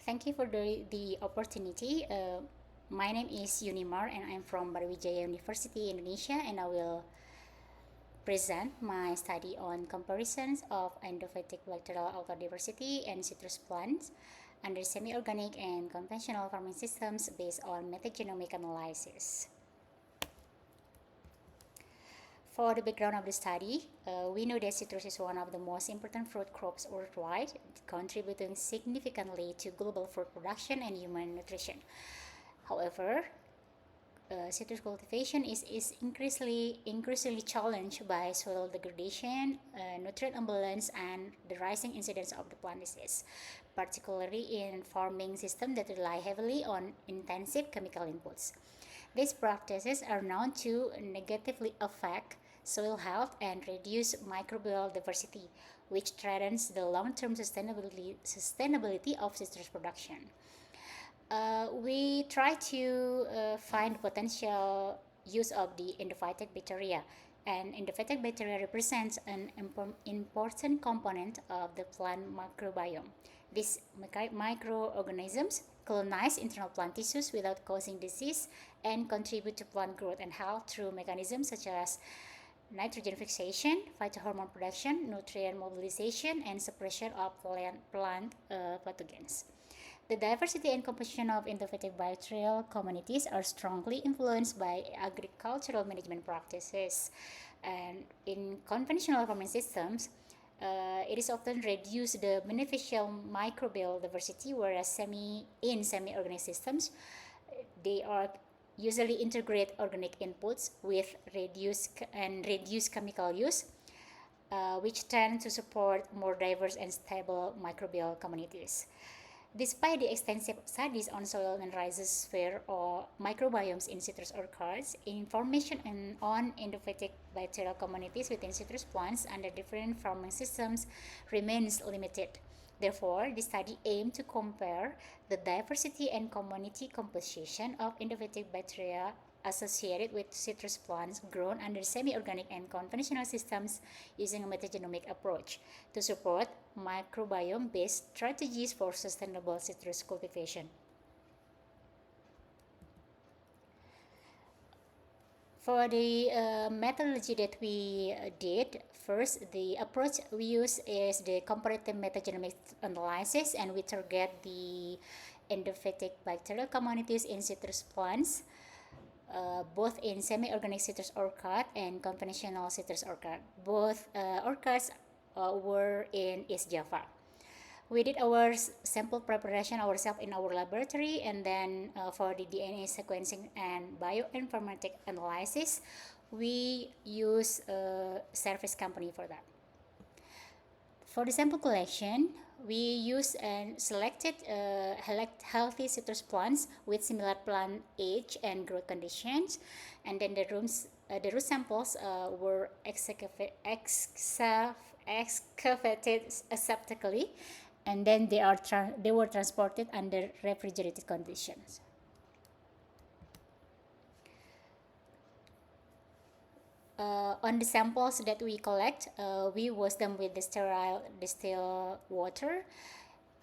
Thank you for the opportunity. My name is Yunimar and I'm from Brawijaya University, Indonesia, and I will present my study on comparisons of endophytic bacterial autodiversity and citrus plants under semi-organic and conventional farming systems based on metagenomic analysis. For the background of the study, we know that citrus is one of the most important fruit crops worldwide, contributing significantly to global fruit production and human nutrition. However, citrus cultivation is increasingly challenged by soil degradation, nutrient imbalance, and the rising incidence of the plant disease, particularly in farming systems that rely heavily on intensive chemical inputs. These practices are known to negatively affect soil health and reduce microbial diversity, which threatens the long-term sustainability of citrus production. We try to find potential use of the endophytic bacteria, and endophytic bacteria represents an important component of the plant microbiome. These microorganisms colonize internal plant tissues without causing disease and contribute to plant growth and health through mechanisms such as nitrogen fixation, phytohormone production, nutrient mobilization, and suppression of plant pathogens. The diversity and composition of endophytic bacterial communities are strongly influenced by agricultural management practices. And in conventional farming systems, it is often reduced the beneficial microbial diversity, whereas semi-organic systems, they are usually integrate organic inputs with reduced chemical use, which tend to support more diverse and stable microbial communities. Despite the extensive studies on soil and rhizosphere or microbiomes in citrus orchards, information on endophytic bacterial communities within citrus plants under different farming systems remains limited. Therefore, the study aimed to compare the diversity and community composition of endophytic bacteria associated with citrus plants grown under semi-organic and conventional systems using a metagenomic approach to support microbiome-based strategies for sustainable citrus cultivation. For the methodology that we did, first the approach we use is the comparative metagenomic analysis, and we target the endophytic bacterial communities in citrus plants, both in semi-organic citrus orchard and conventional citrus orchard. Both orchards were in East Java. We did our sample preparation ourselves in our laboratory, and then for the DNA sequencing and bioinformatic analysis, we use a service company for that. For the sample collection, we use and selected healthy citrus plants with similar plant age and growth conditions, and then the root samples were excavated aseptically, and then they were transported under refrigerated conditions. On the samples that we collect, we wash them with the sterile distilled water,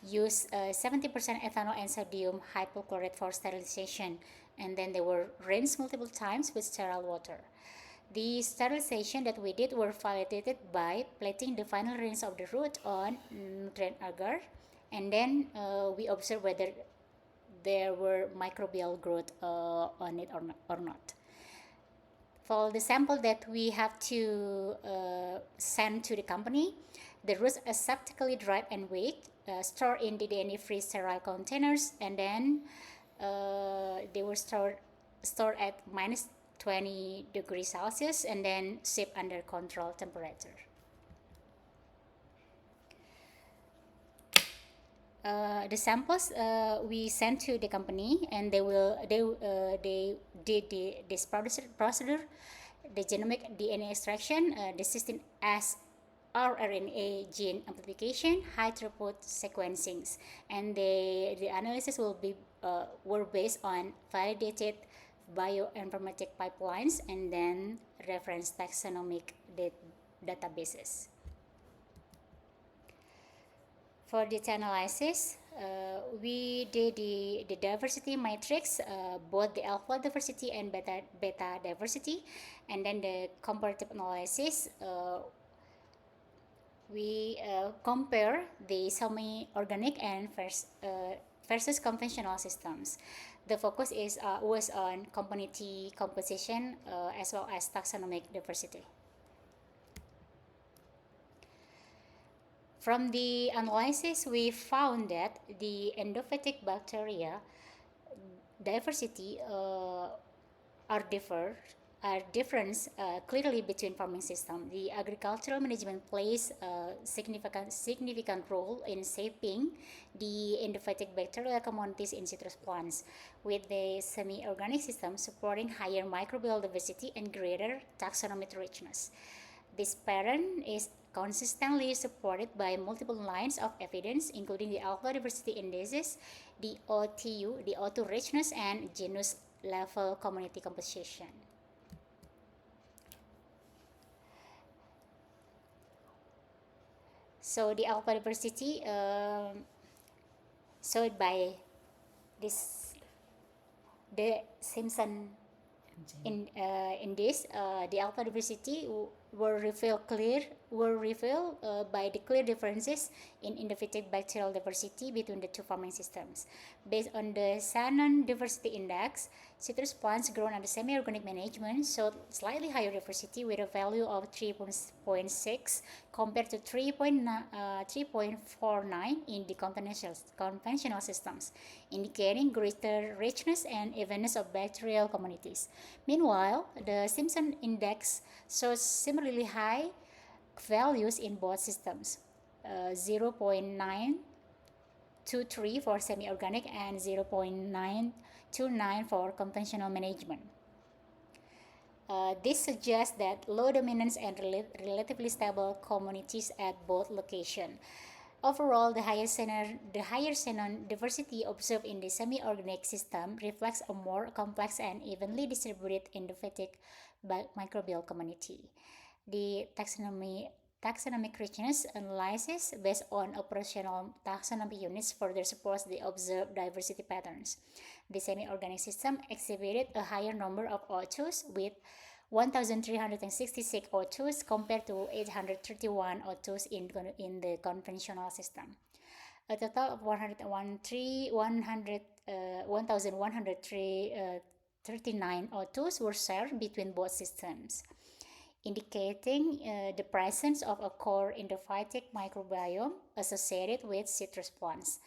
use 70% ethanol and sodium hypochlorite for sterilization, and then they were rinsed multiple times with sterile water. The sterilization that we did were validated by plating the final rinse of the root on nutrient agar, and then we observed whether there were microbial growth on it or not. For the sample that we have to send to the company, the roots aseptically dried and weighed, stored in the DNA-free sterile containers, and then they were stored at minus 20 degrees Celsius and then shipped under controlled temperature. The samples we sent to the company, and they did this procedure, the genomic DNA extraction, the 16S rRNA gene amplification, high throughput sequencings, and the analysis were based on validated bioinformatic pipelines and then reference taxonomic databases. For data analysis, we did the diversity matrix, both the alpha diversity and beta diversity, and then the comparative analysis. We compare the semi-organic and versus conventional systems. The focus was on community composition as well as taxonomic diversity. From the analysis, we found that the endophytic bacteria diversity are differ are difference clearly between farming system. The agricultural management plays a significant role in shaping the endophytic bacterial communities in citrus plants, with the semi-organic system supporting higher microbial diversity and greater taxonomic richness. This pattern is consistently supported by multiple lines of evidence, including the alpha diversity indices, the OTU, the O2 richness, and genus level community composition. So the alpha diversity showed by this the Simpson in this the alpha diversity were revealed by the clear differences in endophytic bacterial diversity between the two farming systems. Based on the Shannon Diversity Index, citrus plants grown under semi-organic management showed slightly higher diversity with a value of 3.6 compared to 3.49 in the conventional systems, indicating greater richness and evenness of bacterial communities. Meanwhile, the Simpson Index shows similarly high values in both systems, 0.923 for semi-organic and 0.929 for conventional management. This suggests that low dominance and relatively stable communities at both locations. Overall, the higher xenon diversity observed in the semi-organic system reflects a more complex and evenly distributed endophytic microbial community. The taxonomic richness analysis based on operational taxonomy units further supports the observed diversity patterns. The semi-organic system exhibited a higher number of O2s with 1,366 O2s compared to 831 O2s in the conventional system. A total of 1,139 O2s were shared between both systems, indicating the presence of a core endophytic microbiome associated with citrus plants.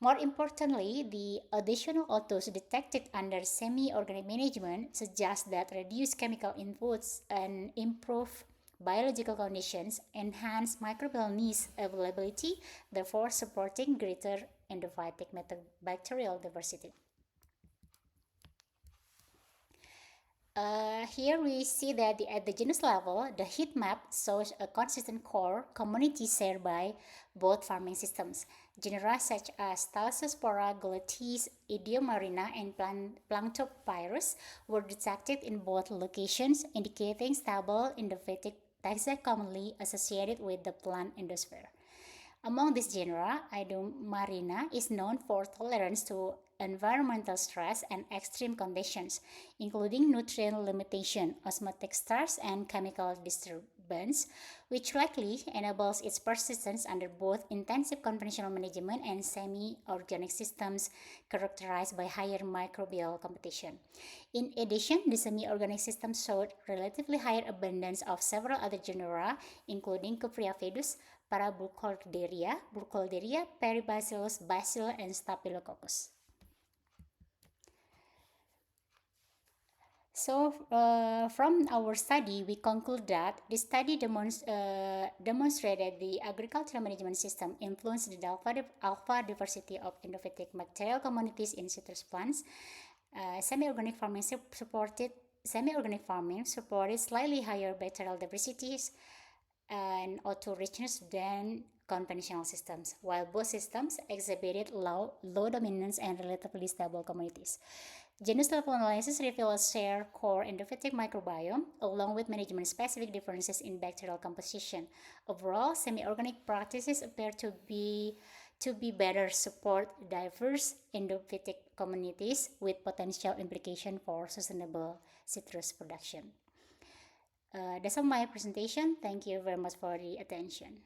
More importantly, the additional O2s detected under semi-organic management suggest that reduced chemical inputs and improved biological conditions enhance microbial niche availability, therefore supporting greater endophytic bacterial diversity. Here we see that at the genus level, the heat map shows a consistent core community shared by both farming systems. Genera such as Thalassospora, Glotis, Idiomarina, and Planktopyrus were detected in both locations, indicating stable endophytic taxa commonly associated with the plant endosphere. Among these genera, Idiomarina is known for tolerance to environmental stress and extreme conditions, including nutrient limitation, osmotic stress, and chemical disturbance, which likely enables its persistence under both intensive conventional management and semi-organic systems characterized by higher microbial competition. In addition, the semi-organic system showed relatively higher abundance of several other genera, including Cupriaphidus, Paraburkholderia, Burkholderia, Peribacillus, Bacillus, and Staphylococcus. So, from our study, we conclude that the study demonstrated the agricultural management system influenced the alpha diversity of endophytic bacterial communities in citrus plants. Semi-organic farming supported slightly higher bacterial diversities and O2 richness than conventional systems, while both systems exhibited low dominance and relatively stable communities. Genus level analysis reveals a shared core endophytic microbiome, along with management-specific differences in bacterial composition. Overall, semi-organic practices appear to be better support diverse endophytic communities with potential implication for sustainable citrus production. That's all my presentation. Thank you very much for the attention.